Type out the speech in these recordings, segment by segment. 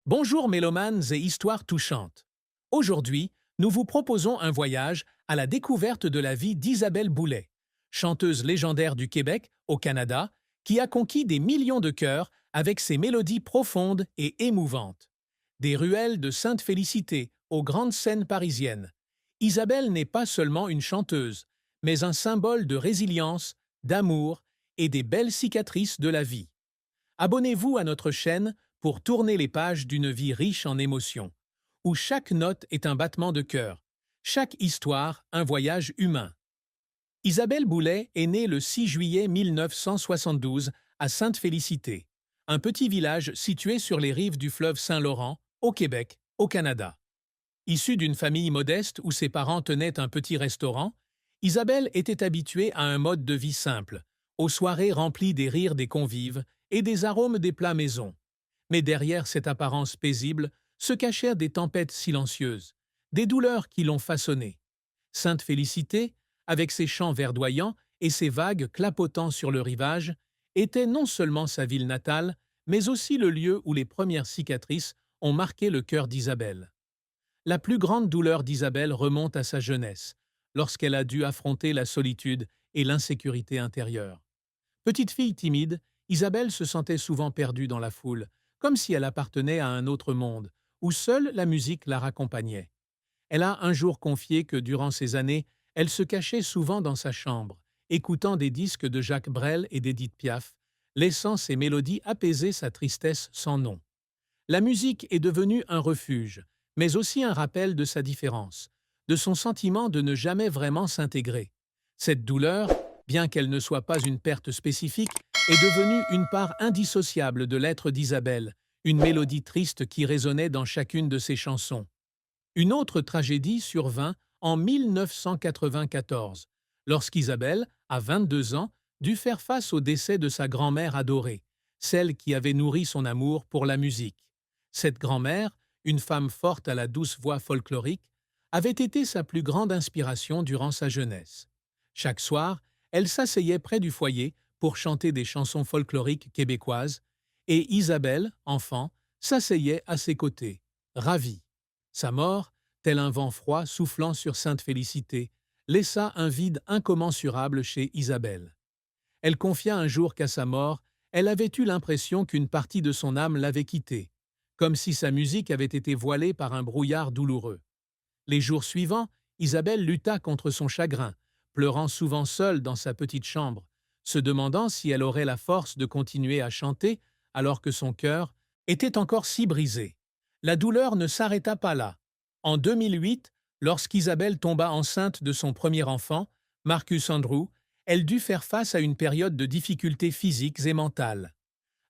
Bonjour mélomanes et histoires touchantes. Aujourd'hui, nous vous proposons un voyage à la découverte de la vie d'Isabelle Boulay, chanteuse légendaire du Québec, au Canada, qui a conquis des millions de cœurs avec ses mélodies profondes et émouvantes. Des ruelles de Sainte-Félicité aux grandes scènes parisiennes, Isabelle n'est pas seulement une chanteuse, mais un symbole de résilience, d'amour et des belles cicatrices de la vie. Abonnez-vous à notre chaîne pour tourner les pages d'une vie riche en émotions, où chaque note est un battement de cœur, chaque histoire un voyage humain. Isabelle Boulay est née le 6 juillet 1972 à Sainte-Félicité, un petit village situé sur les rives du fleuve Saint-Laurent, au Québec, au Canada. Issue d'une famille modeste où ses parents tenaient un petit restaurant, Isabelle était habituée à un mode de vie simple, aux soirées remplies des rires des convives et des arômes des plats maison. Mais derrière cette apparence paisible se cachèrent des tempêtes silencieuses, des douleurs qui l'ont façonnée. Sainte Félicité, avec ses chants verdoyants et ses vagues clapotant sur le rivage, était non seulement sa ville natale, mais aussi le lieu où les premières cicatrices ont marqué le cœur d'Isabelle. La plus grande douleur d'Isabelle remonte à sa jeunesse, lorsqu'elle a dû affronter la solitude et l'insécurité intérieure. Petite fille timide, Isabelle se sentait souvent perdue dans la foule, comme si elle appartenait à un autre monde, où seule la musique la raccompagnait. Elle a un jour confié que durant ces années, elle se cachait souvent dans sa chambre, écoutant des disques de Jacques Brel et d'Édith Piaf, laissant ses mélodies apaiser sa tristesse sans nom. La musique est devenue un refuge, mais aussi un rappel de sa différence, de son sentiment de ne jamais vraiment s'intégrer. Cette douleur, bien qu'elle ne soit pas une perte spécifique, est devenue une part indissociable de l'être d'Isabelle, une mélodie triste qui résonnait dans chacune de ses chansons. Une autre tragédie survint en 1994, lorsqu'Isabelle, à 22 ans, dut faire face au décès de sa grand-mère adorée, celle qui avait nourri son amour pour la musique. Cette grand-mère, une femme forte à la douce voix folklorique, avait été sa plus grande inspiration durant sa jeunesse. Chaque soir, elle s'asseyait près du foyer pour chanter des chansons folkloriques québécoises, et Isabelle, enfant, s'asseyait à ses côtés, ravie. Sa mort, tel un vent froid soufflant sur Sainte-Félicité, laissa un vide incommensurable chez Isabelle. Elle confia un jour qu'à sa mort, elle avait eu l'impression qu'une partie de son âme l'avait quittée, comme si sa musique avait été voilée par un brouillard douloureux. Les jours suivants, Isabelle lutta contre son chagrin, pleurant souvent seule dans sa petite chambre, se demandant si elle aurait la force de continuer à chanter alors que son cœur était encore si brisé. La douleur ne s'arrêta pas là. En 2008, lorsqu'Isabelle tomba enceinte de son premier enfant, Marcus Andrew, elle dut faire face à une période de difficultés physiques et mentales.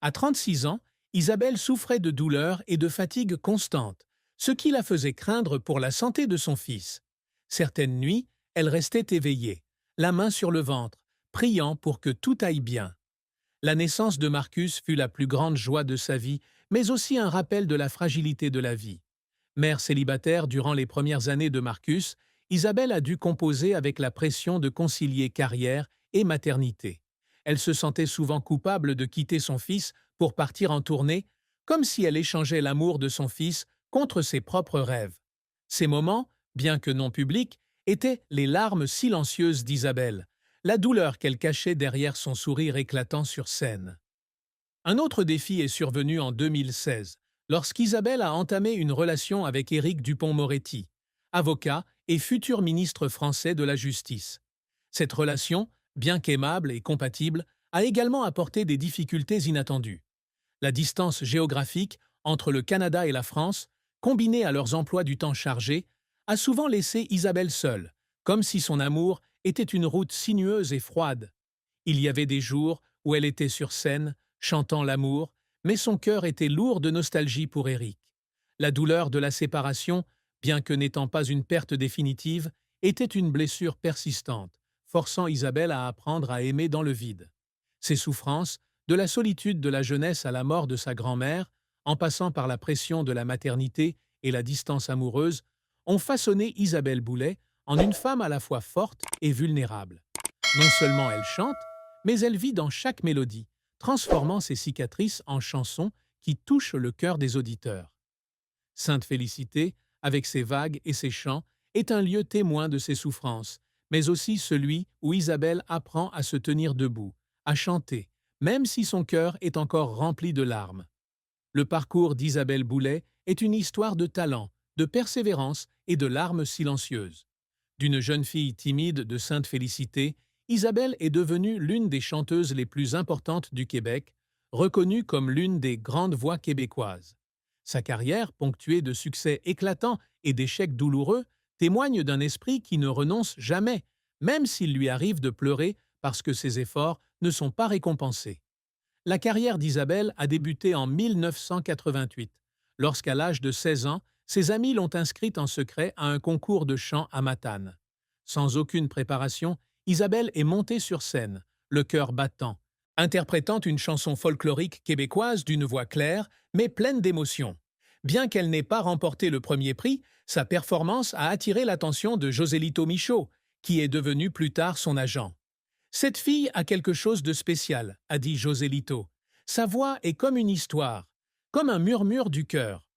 À 36 ans, Isabelle souffrait de douleurs et de fatigue constantes, ce qui la faisait craindre pour la santé de son fils. Certaines nuits, elle restait éveillée, la main sur le ventre, priant pour que tout aille bien. La naissance de Marcus fut la plus grande joie de sa vie, mais aussi un rappel de la fragilité de la vie. Mère célibataire durant les premières années de Marcus, Isabelle a dû composer avec la pression de concilier carrière et maternité. Elle se sentait souvent coupable de quitter son fils pour partir en tournée, comme si elle échangeait l'amour de son fils contre ses propres rêves. Ces moments, bien que non publics, étaient les larmes silencieuses d'Isabelle, la douleur qu'elle cachait derrière son sourire éclatant sur scène. Un autre défi est survenu en 2016, lorsqu'Isabelle a entamé une relation avec Éric Dupond-Moretti, avocat et futur ministre français de la Justice. Cette relation, bien qu'aimable et compatible, a également apporté des difficultés inattendues. La distance géographique entre le Canada et la France, combinée à leurs emplois du temps chargés, a souvent laissé Isabelle seule, comme si son amour était une route sinueuse et froide. Il y avait des jours où elle était sur scène, chantant l'amour, mais son cœur était lourd de nostalgie pour Éric. La douleur de la séparation, bien que n'étant pas une perte définitive, était une blessure persistante, forçant Isabelle à apprendre à aimer dans le vide. Ses souffrances, de la solitude de la jeunesse à la mort de sa grand-mère, en passant par la pression de la maternité et la distance amoureuse, ont façonné Isabelle Boulay en une femme à la fois forte et vulnérable. Non seulement elle chante, mais elle vit dans chaque mélodie, transformant ses cicatrices en chansons qui touchent le cœur des auditeurs. Sainte Félicité, avec ses vagues et ses chants, est un lieu témoin de ses souffrances, mais aussi celui où Isabelle apprend à se tenir debout, à chanter, même si son cœur est encore rempli de larmes. Le parcours d'Isabelle Boulay est une histoire de talent, de persévérance et de larmes silencieuses. D'une jeune fille timide de Sainte Félicité, Isabelle est devenue l'une des chanteuses les plus importantes du Québec, reconnue comme l'une des grandes voix québécoises. Sa carrière, ponctuée de succès éclatants et d'échecs douloureux, témoigne d'un esprit qui ne renonce jamais, même s'il lui arrive de pleurer parce que ses efforts ne sont pas récompensés. La carrière d'Isabelle a débuté en 1988, lorsqu'à l'âge de 16 ans, ses amis l'ont inscrite en secret à un concours de chant à Matane. Sans aucune préparation, Isabelle est montée sur scène, le cœur battant, interprétant une chanson folklorique québécoise d'une voix claire, mais pleine d'émotion. Bien qu'elle n'ait pas remporté le premier prix, sa performance a attiré l'attention de Joselito Michaud, qui est devenu plus tard son agent. Cette fille a quelque chose de spécial, a dit Joselito. Sa voix est comme une histoire, comme un murmure du cœur.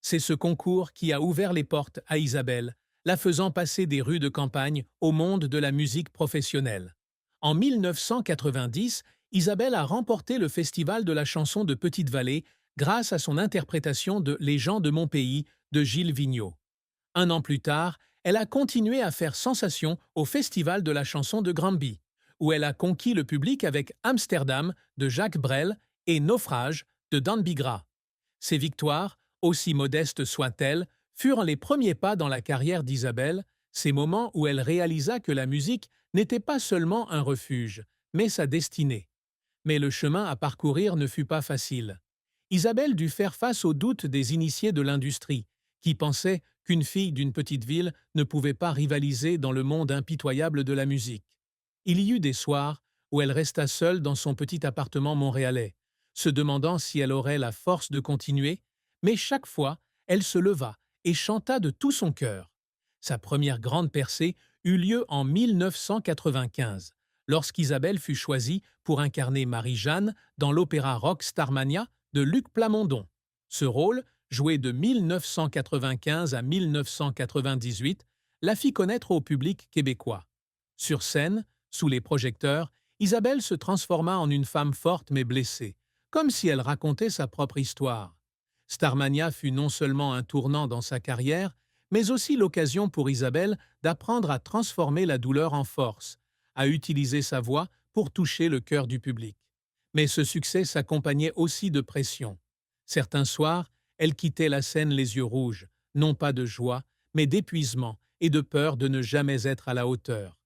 C'est ce concours qui a ouvert les portes à Isabelle, la faisant passer des rues de campagne au monde de la musique professionnelle. En 1990, Isabelle a remporté le Festival de la chanson de Petite-Vallée grâce à son interprétation de Les gens de mon pays de Gilles Vigneault. Un an plus tard, elle a continué à faire sensation au Festival de la chanson de Granby, où elle a conquis le public avec Amsterdam de Jacques Brel et Naufrage de Dan Bigra. Ces victoires, aussi modestes soient-elles, furent les premiers pas dans la carrière d'Isabelle, ces moments où elle réalisa que la musique n'était pas seulement un refuge, mais sa destinée. Mais le chemin à parcourir ne fut pas facile. Isabelle dut faire face aux doutes des initiés de l'industrie, qui pensaient qu'une fille d'une petite ville ne pouvait pas rivaliser dans le monde impitoyable de la musique. Il y eut des soirs où elle resta seule dans son petit appartement montréalais, se demandant si elle aurait la force de continuer, mais chaque fois, elle se leva et chanta de tout son cœur. Sa première grande percée eut lieu en 1995, lorsqu'Isabelle fut choisie pour incarner Marie-Jeanne dans l'opéra rock Starmania de Luc Plamondon. Ce rôle, joué de 1995 à 1998, la fit connaître au public québécois. Sur scène, sous les projecteurs, Isabelle se transforma en une femme forte mais blessée, comme si elle racontait sa propre histoire. Starmania fut non seulement un tournant dans sa carrière, mais aussi l'occasion pour Isabelle d'apprendre à transformer la douleur en force, à utiliser sa voix pour toucher le cœur du public. Mais ce succès s'accompagnait aussi de pression. Certains soirs, elle quittait la scène les yeux rouges, non pas de joie, mais d'épuisement et de peur de ne jamais être à la hauteur.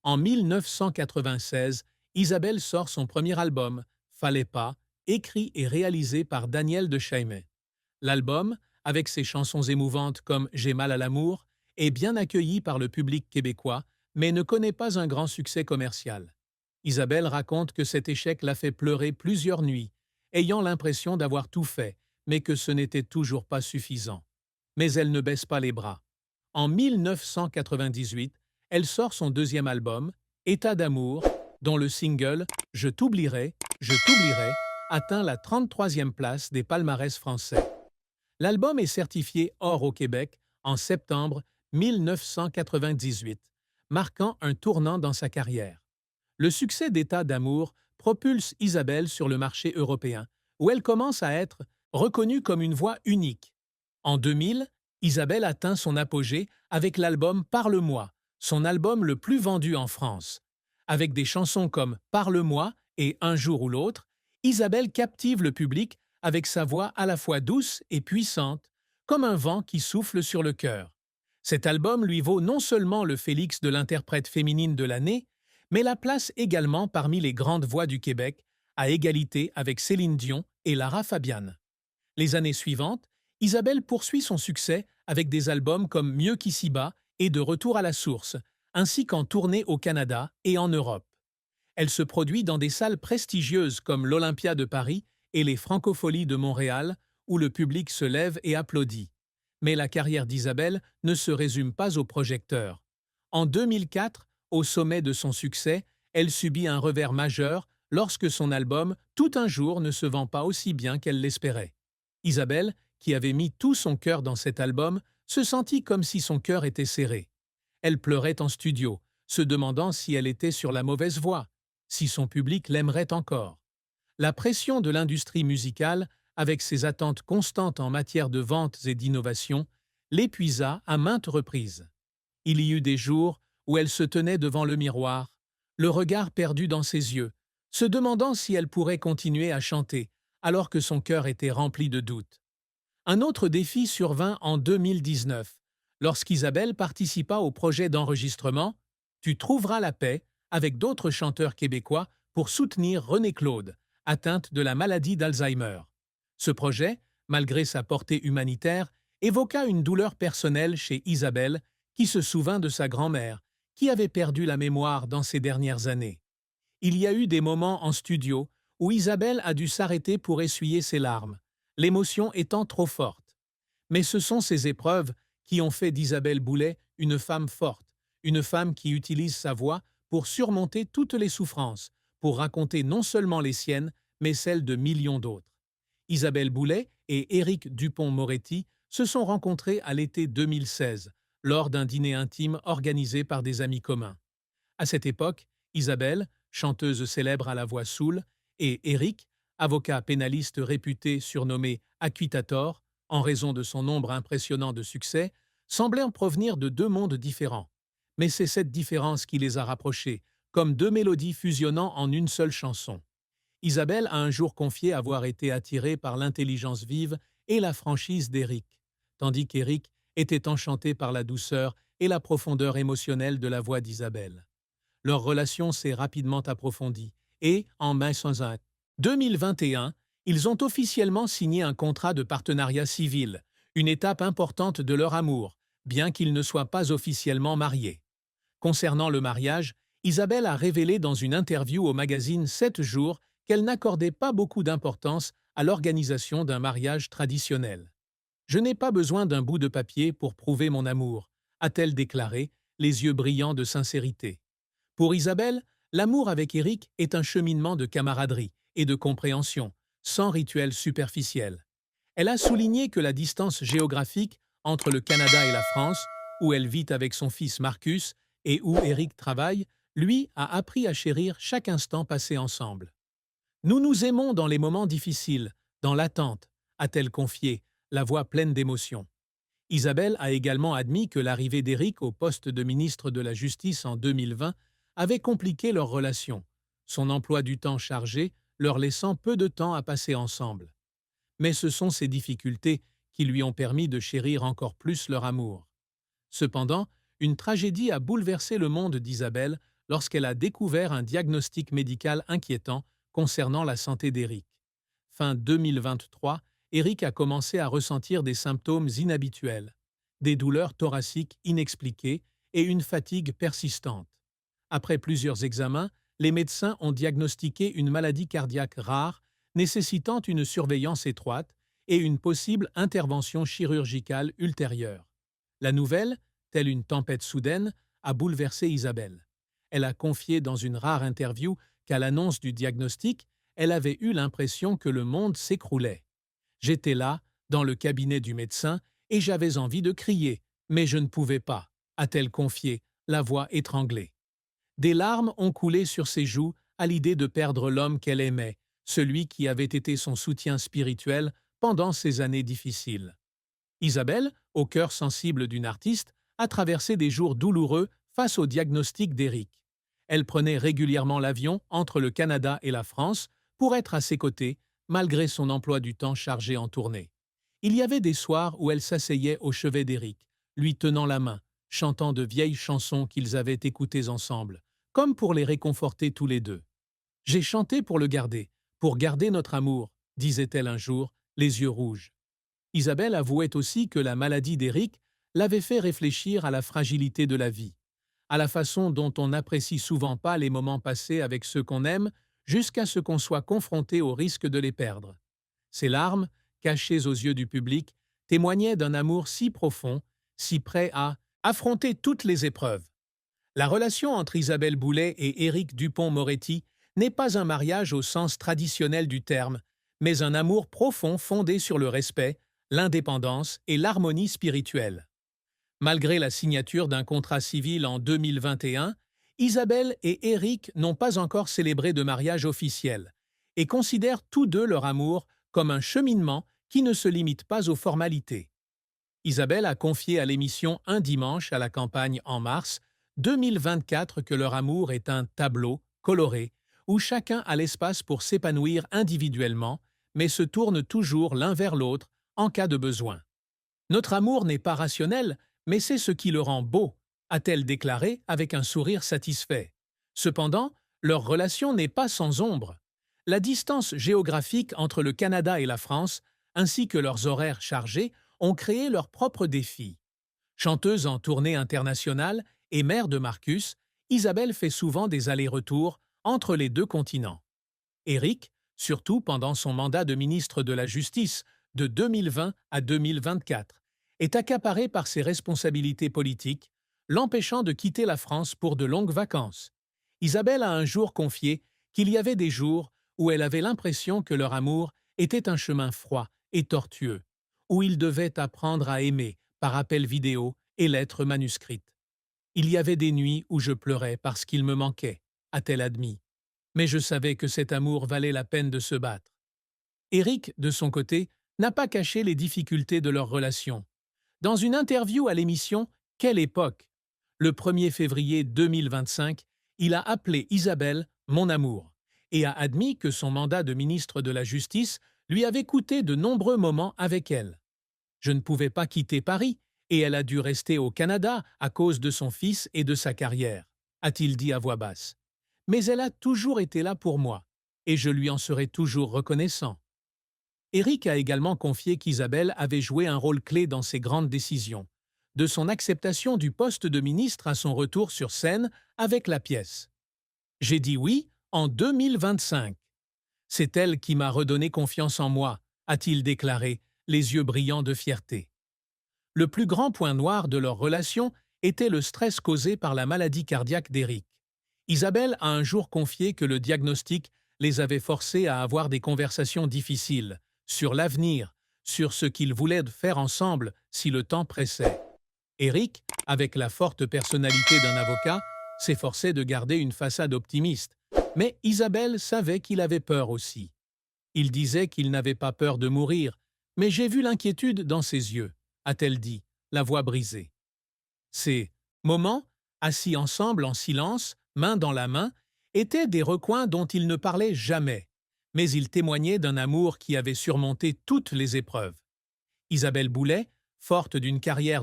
En 1996, Isabelle sort son premier album, Fallait pas, écrit et réalisé par Daniel de Chaimet. L'album, avec ses chansons émouvantes comme J'ai mal à l'amour, est bien accueilli par le public québécois, mais ne connaît pas un grand succès commercial. Isabelle raconte que cet échec l'a fait pleurer plusieurs nuits, ayant l'impression d'avoir tout fait, mais que ce n'était toujours pas suffisant. Mais elle ne baisse pas les bras. En 1998, elle sort son deuxième album, État d'amour, dont le single Je t'oublierai atteint la 33e place des palmarès français. L'album est certifié or au Québec en septembre 1998, marquant un tournant dans sa carrière. Le succès d'État d'amour propulse Isabelle sur le marché européen, où elle commence à être reconnue comme une voix unique. En 2000, Isabelle atteint son apogée avec l'album Parle-moi, son album le plus vendu en France. Avec des chansons comme Parle-moi et Un jour ou l'autre, Isabelle captive le public avec sa voix à la fois douce et puissante, comme un vent qui souffle sur le cœur. Cet album lui vaut non seulement le Félix de l'interprète féminine de l'année, mais la place également parmi les grandes voix du Québec, à égalité avec Céline Dion et Lara Fabian. Les années suivantes, Isabelle poursuit son succès avec des albums comme Mieux qu'ici-bas et De retour à la source, ainsi qu'en tournée au Canada et en Europe. Elle se produit dans des salles prestigieuses comme l'Olympia de Paris et les Francopholies de Montréal, où le public se lève et applaudit. Mais la carrière d'Isabelle ne se résume pas aux projecteurs. En 2004, au sommet de son succès, elle subit un revers majeur lorsque son album Tout un jour ne se vend pas aussi bien qu'elle l'espérait. Isabelle, qui avait mis tout son cœur dans cet album, se sentit comme si son cœur était serré. Elle pleurait en studio, se demandant si elle était sur la mauvaise voie, si son public l'aimerait encore. La pression de l'industrie musicale, avec ses attentes constantes en matière de ventes et d'innovation, l'épuisa à maintes reprises. Il y eut des jours où elle se tenait devant le miroir, le regard perdu dans ses yeux, se demandant si elle pourrait continuer à chanter, alors que son cœur était rempli de doutes. Un autre défi survint en 2019, lorsqu'Isabelle participa au projet d'enregistrement « Tu trouveras la paix » avec d'autres chanteurs québécois pour soutenir René Claude, atteinte de la maladie d'Alzheimer. Ce projet, malgré sa portée humanitaire, évoqua une douleur personnelle chez Isabelle, qui se souvint de sa grand-mère, qui avait perdu la mémoire dans ces dernières années. Il y a eu des moments en studio où Isabelle a dû s'arrêter pour essuyer ses larmes, l'émotion étant trop forte. Mais ce sont ces épreuves qui ont fait d'Isabelle Boulay une femme forte, une femme qui utilise sa voix pour surmonter toutes les souffrances, pour raconter non seulement les siennes, mais celles de millions d'autres. Isabelle Boulay et Éric Dupond-Moretti se sont rencontrés à l'été 2016, lors d'un dîner intime organisé par des amis communs. À cette époque, Isabelle, chanteuse célèbre à la voix soul, et Éric, avocat pénaliste réputé surnommé Acquittator, en raison de son nombre impressionnant de succès, semblaient en provenir de deux mondes différents. Mais c'est cette différence qui les a rapprochés, comme deux mélodies fusionnant en une seule chanson. Isabelle a un jour confié avoir été attirée par l'intelligence vive et la franchise d'Éric, tandis qu'Éric était enchanté par la douceur et la profondeur émotionnelle de la voix d'Isabelle. Leur relation s'est rapidement approfondie et, en mai 2021, ils ont officiellement signé un contrat de partenariat civil, une étape importante de leur amour, bien qu'ils ne soient pas officiellement mariés. Concernant le mariage, Isabelle a révélé dans une interview au magazine 7 jours qu'elle n'accordait pas beaucoup d'importance à l'organisation d'un mariage traditionnel. « Je n'ai pas besoin d'un bout de papier pour prouver mon amour », a-t-elle déclaré, les yeux brillants de sincérité. Pour Isabelle, l'amour avec Éric est un cheminement de camaraderie et de compréhension, sans rituel superficiel. Elle a souligné que la distance géographique entre le Canada et la France, où elle vit avec son fils Marcus et où Éric travaille, lui a appris à chérir chaque instant passé ensemble. « Nous nous aimons dans les moments difficiles, dans l'attente », a-t-elle confié, la voix pleine d'émotion. Isabelle a également admis que l'arrivée d'Éric au poste de ministre de la Justice en 2020 avait compliqué leur relation, son emploi du temps chargé leur laissant peu de temps à passer ensemble. Mais ce sont ces difficultés qui lui ont permis de chérir encore plus leur amour. Cependant, une tragédie a bouleversé le monde d'Isabelle lorsqu'elle a découvert un diagnostic médical inquiétant concernant la santé d'Éric. Fin 2023, Éric a commencé à ressentir des symptômes inhabituels, des douleurs thoraciques inexpliquées et une fatigue persistante. Après plusieurs examens, les médecins ont diagnostiqué une maladie cardiaque rare nécessitant une surveillance étroite et une possible intervention chirurgicale ultérieure. La nouvelle, telle une tempête soudaine, a bouleversé Isabelle. Elle a confié dans une rare interview qu'à l'annonce du diagnostic, elle avait eu l'impression que le monde s'écroulait. « J'étais là, dans le cabinet du médecin, et j'avais envie de crier, mais je ne pouvais pas », a-t-elle confié, la voix étranglée. Des larmes ont coulé sur ses joues à l'idée de perdre l'homme qu'elle aimait, celui qui avait été son soutien spirituel pendant ces années difficiles. Isabelle, au cœur sensible d'une artiste, a traversé des jours douloureux face au diagnostic d'Éric. Elle prenait régulièrement l'avion entre le Canada et la France pour être à ses côtés, malgré son emploi du temps chargé en tournée. Il y avait des soirs où elle s'asseyait au chevet d'Éric, lui tenant la main, chantant de vieilles chansons qu'ils avaient écoutées ensemble, comme pour les réconforter tous les deux. « J'ai chanté pour garder notre amour », disait-elle un jour, les yeux rouges. Isabelle avouait aussi que la maladie d'Éric l'avait fait réfléchir à la fragilité de la vie, à la façon dont on n'apprécie souvent pas les moments passés avec ceux qu'on aime jusqu'à ce qu'on soit confronté au risque de les perdre. Ses larmes, cachées aux yeux du public, témoignaient d'un amour si profond, si prêt à affronter toutes les épreuves. La relation entre Isabelle Boulay et Éric Dupond-Moretti n'est pas un mariage au sens traditionnel du terme, mais un amour profond fondé sur le respect, l'indépendance et l'harmonie spirituelle. Malgré la signature d'un contrat civil en 2021, Isabelle et Éric n'ont pas encore célébré de mariage officiel et considèrent tous deux leur amour comme un cheminement qui ne se limite pas aux formalités. Isabelle a confié à l'émission Un dimanche à la campagne en mars 2024 que leur amour est un tableau coloré où chacun a l'espace pour s'épanouir individuellement, mais se tourne toujours l'un vers l'autre en cas de besoin. Notre amour n'est pas rationnel, mais c'est ce qui le rend beau, a-t-elle déclaré avec un sourire satisfait. Cependant, leur relation n'est pas sans ombre. La distance géographique entre le Canada et la France, ainsi que leurs horaires chargés, ont créé leurs propres défis. Chanteuse en tournée internationale et mère de Marcus, Isabelle fait souvent des allers-retours entre les deux continents. Éric, surtout pendant son mandat de ministre de la Justice de 2020 à 2024, est accaparé par ses responsabilités politiques, l'empêchant de quitter la France pour de longues vacances. Isabelle a un jour confié qu'il y avait des jours où elle avait l'impression que leur amour était un chemin froid et tortueux, où ils devaient apprendre à aimer par appel vidéo et lettres manuscrites. Il y avait des nuits où je pleurais parce qu'il me manquait, a-t-elle admis. Mais je savais que cet amour valait la peine de se battre. Éric, de son côté, n'a pas caché les difficultés de leur relation. Dans une interview à l'émission Quelle époque, le 1er février 2025, il a appelé Isabelle « mon amour » et a admis que son mandat de ministre de la Justice lui avait coûté de nombreux moments avec elle. Je ne pouvais pas quitter Paris et elle a dû rester au Canada à cause de son fils et de sa carrière, a-t-il dit à voix basse. Mais elle a toujours été là pour moi et je lui en serai toujours reconnaissant. Éric a également confié qu'Isabelle avait joué un rôle clé dans ses grandes décisions, de son acceptation du poste de ministre à son retour sur scène avec la pièce. J'ai dit oui en 2025. C'est elle qui m'a redonné confiance en moi, a-t-il déclaré, les yeux brillants de fierté. Le plus grand point noir de leur relation était le stress causé par la maladie cardiaque d'Éric. Isabelle a un jour confié que le diagnostic les avait forcés à avoir des conversations difficiles, sur l'avenir, sur ce qu'ils voulaient faire ensemble si le temps pressait. Éric, avec la forte personnalité d'un avocat, s'efforçait de garder une façade optimiste, mais Isabelle savait qu'il avait peur aussi. Il disait qu'il n'avait pas peur de mourir, mais j'ai vu l'inquiétude dans ses yeux, a-t-elle dit, la voix brisée. Ces moments, assis ensemble en silence, main dans la main, étaient des recoins dont ils ne parlaient jamais, mais ils témoignaient d'un amour qui avait surmonté toutes les épreuves. Isabelle Boulay, forte d'une carrière